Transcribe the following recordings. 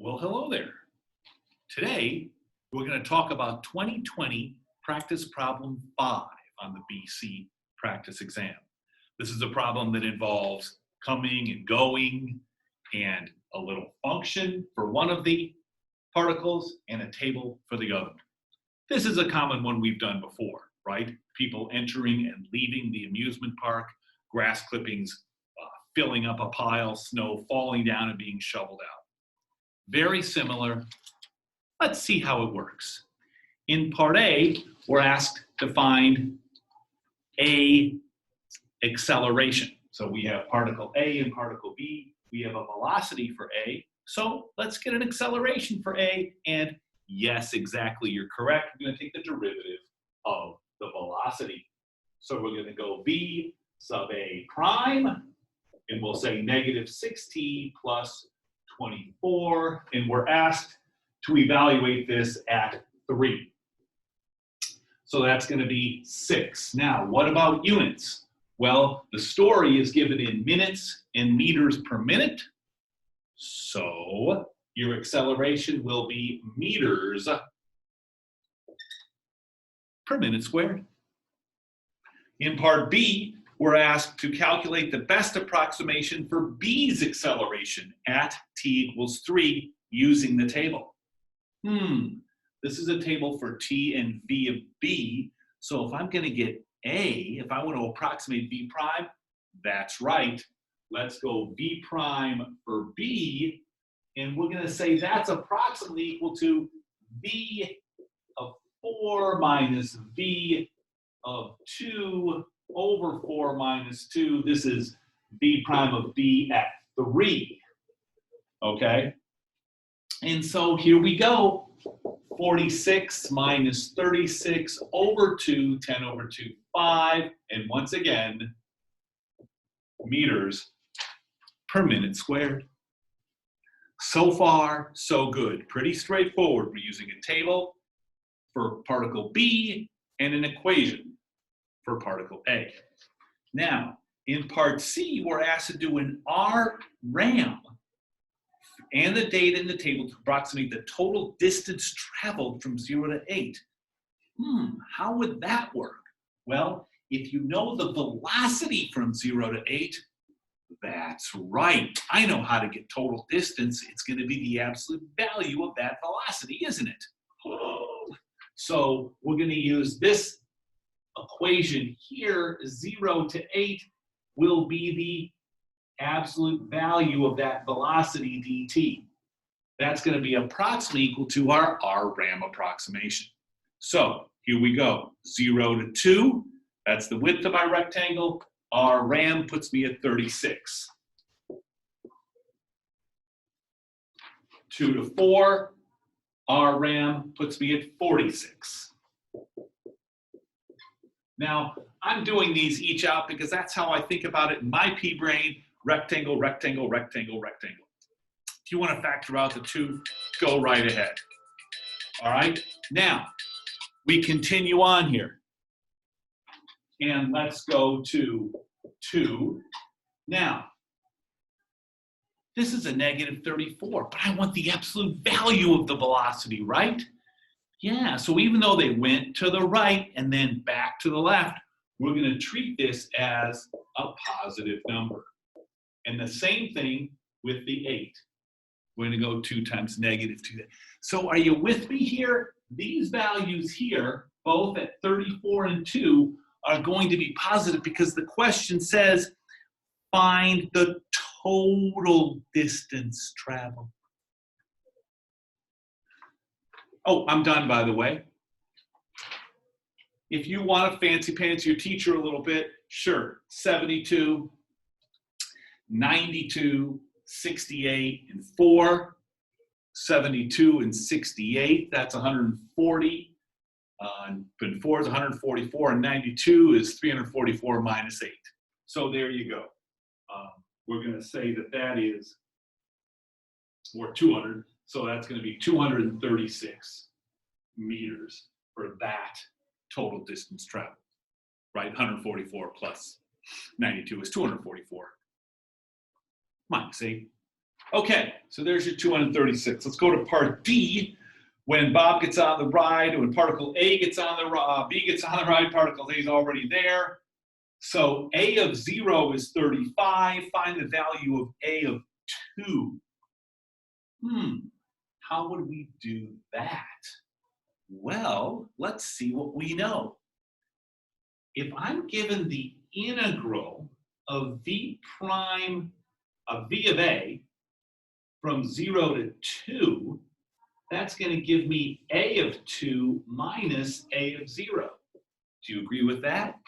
Well, hello there. Today, we're going to talk about 2020 Practice Problem 5 on the BC practice exam. This is a problem that involves coming and going and a little function for one of the particles and a table for the other. This is a common one we've done before, right? People entering and leaving the amusement park, grass clippings filling up a pile, snow falling down and being shoveled out. Very similar. Let's see how it works. In part A, we're asked to find a acceleration. So we have particle A and particle B. We have a velocity for A. So let's get an acceleration for A. And yes, exactly, you're correct. We're going to take the derivative of the velocity. So we're going to go V sub A prime, and we'll say negative 6t plus 24, and we're asked to evaluate this at 3. So that's going to be 6. Now, what about units? Well, the story is given in minutes and meters per minute. So your acceleration will be meters per minute squared. In part B, we're asked to calculate the best approximation for B's acceleration at t equals 3 using the table. This is a table for t and v of B. So if I'm going to get A, if I want to approximate V prime, that's right. Let's go V prime for B, and we're going to say that's approximately equal to V of 4 minus V of 2 over 4 minus 2. This is V prime of B at 3. Okay? And so here we go. 46 minus 36 over 2, 10 over 2, 5. And once again, meters per minute squared. So far, so good. Pretty straightforward. We're using a table for particle B and an equation for particle A. Now, in part C, we're asked to do an RAM and the data in the table to approximate the total distance traveled from 0 to 8. How would that work? Well, if you know the velocity from 0 to 8, that's right. I know how to get total distance. It's going to be the absolute value of that velocity, isn't it? So we're going to use this equation here. 0 to 8 will be the absolute value of that velocity dt. That's going to be approximately equal to our RAM approximation. So here we go. 0 to 2, that's the width of my rectangle. RAM puts me at 36. 2 to 4, RAM puts me at 46. Now, I'm doing these each out because that's how I think about it in my pea brain. Rectangle, rectangle, rectangle, rectangle. If you want to factor out the 2, go right ahead. All right? Now, we continue on here. And let's go to 2. Now, this is a negative 34, but I want the absolute value of the velocity, right? Yeah, so even though they went to the right and then back to the left, we're going to treat this as a positive number. And the same thing with the 8. We're going to go 2 times negative 2. So are you with me here? These values here, both at 34 and 2, are going to be positive because the question says, find the total distance traveled. Oh, I'm done, by the way. If you want to fancy pants your teacher a little bit, sure. 72, 92, 68, and 4. 72 and 68, that's 140. But 4 is 144, and 92 is 344 minus 8. So there you go. We're going to say that that is, or 200. So that's going to be 236 meters for that total distance traveled, right? 144 plus 92 is 244 minus 8. Okay, so there's your 236. Let's go to part D. When Bob gets on the ride, when particle A gets on the B gets on the ride, particle A is already there. So A of 0 is 35. Find the value of A of 2. How would we do that? Well, let's see what we know. If I'm given the integral of V prime of V of A from 0 to 2, that's going to give me A of 2 minus A of 0. Do you agree with that?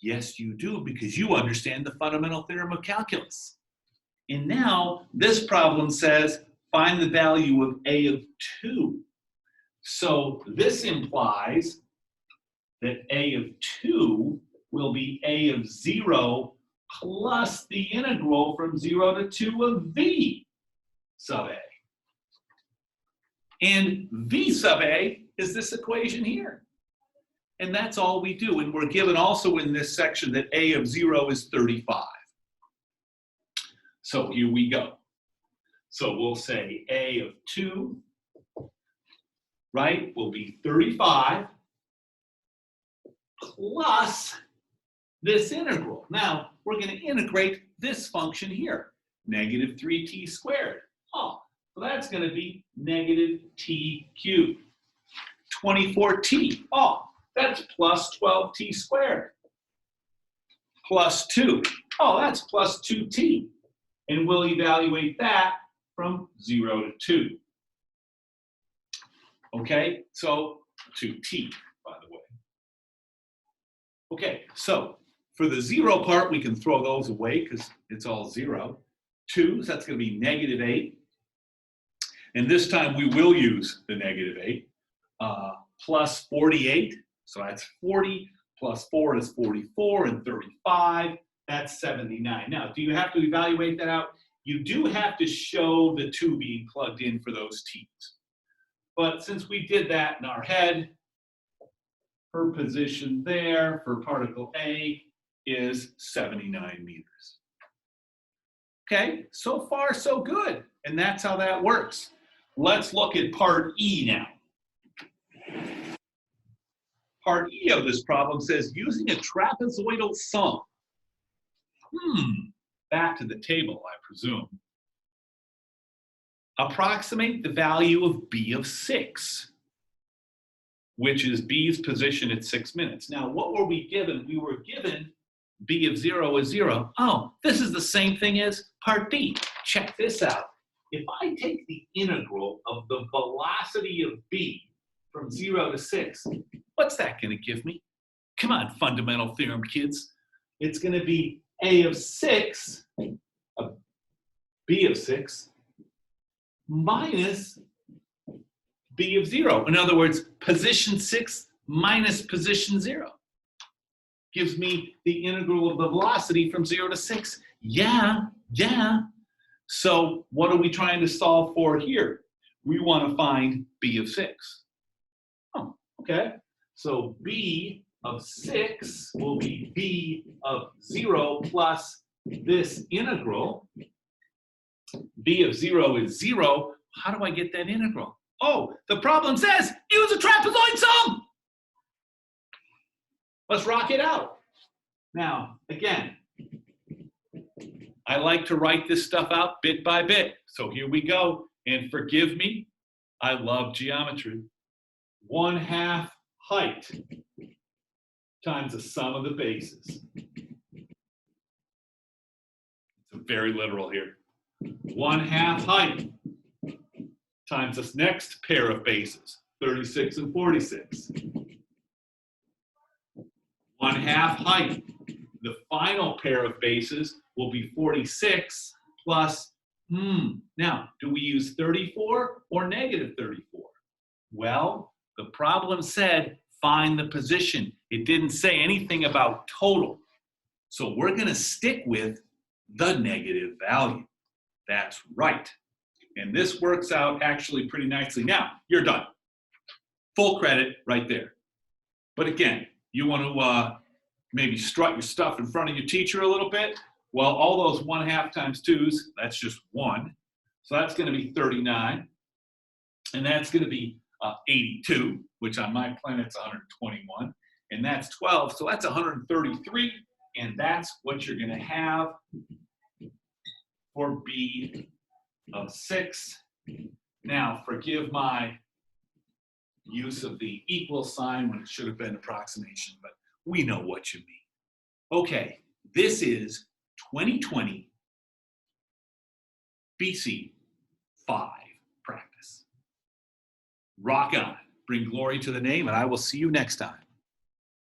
Yes, you do, because you understand the fundamental theorem of calculus. And now this problem says find the value of A of 2. So this implies that A of 2 will be A of 0 plus the integral from 0 to 2 of V sub A. And V sub A is this equation here. And that's all we do. And we're given also in this section that A of 0 is 35. So here we go. So we'll say A of 2, right, will be 35 plus this integral. Now, we're going to integrate this function here, negative 3t squared. Oh, so that's going to be negative t cubed. 24t, oh, that's plus 12t squared. Plus 2, oh, that's plus 2t. And we'll evaluate that from 0 to 2. Okay, so 2t, by the way. Okay, so for the 0 part, we can throw those away because it's all 0. 2, so that's going to be negative 8. And this time we will use the negative 8. Plus 48, so that's 40. Plus 4 is 44, and 35, that's 79. Now, do you have to evaluate that out? You do have to show the 2 being plugged in for those t's. But since we did that in our head, her position there for particle A is 79 meters. Okay, so far so good. And that's how that works. Let's look at part E now. Part E of this problem says using a trapezoidal sum. Back to the table, I presume. Approximate the value of B of 6, which is B's position at 6 minutes. Now, what were we given? We were given B of 0 is 0. Oh, this is the same thing as part B. Check this out. If I take the integral of the velocity of B from 0 to 6, what's that going to give me? Come on, fundamental theorem kids. It's going to be A of 6, B of 6, minus B of 0. In other words, position 6 minus position 0 gives me the integral of the velocity from 0 to 6. Yeah. So what are we trying to solve for here? We want to find B of 6. Oh, okay. So B of 6 will be B of 0 plus this integral. B of 0 is 0. How do I get that integral? Oh, the problem says use a trapezoid sum. Let's rock it out. Now, again, I like to write this stuff out bit by bit. So here we go. And forgive me, I love geometry. 1/2 height times the sum of the bases. It's very literal here. 1/2 height times this next pair of bases, 36 and 46. 1/2 height. The final pair of bases will be 46 plus, now, do we use 34 or negative 34? Well, the problem said find the position. It didn't say anything about total. So we're going to stick with the negative value. That's right. And this works out actually pretty nicely. Now, you're done. Full credit right there. But again, you want to maybe strut your stuff in front of your teacher a little bit. Well, all those 1/2 times 2's, that's just 1. So that's going to be 39. And that's going to be 82, which on my planet's 121. And that's 12. So that's 133. And that's what you're going to have for B of 6. Now, forgive my use of the equal sign when it should have been approximation, but we know what you mean. Okay, this is 2020 BC 5 practice. Rock on. Bring glory to the name, and I will see you next time.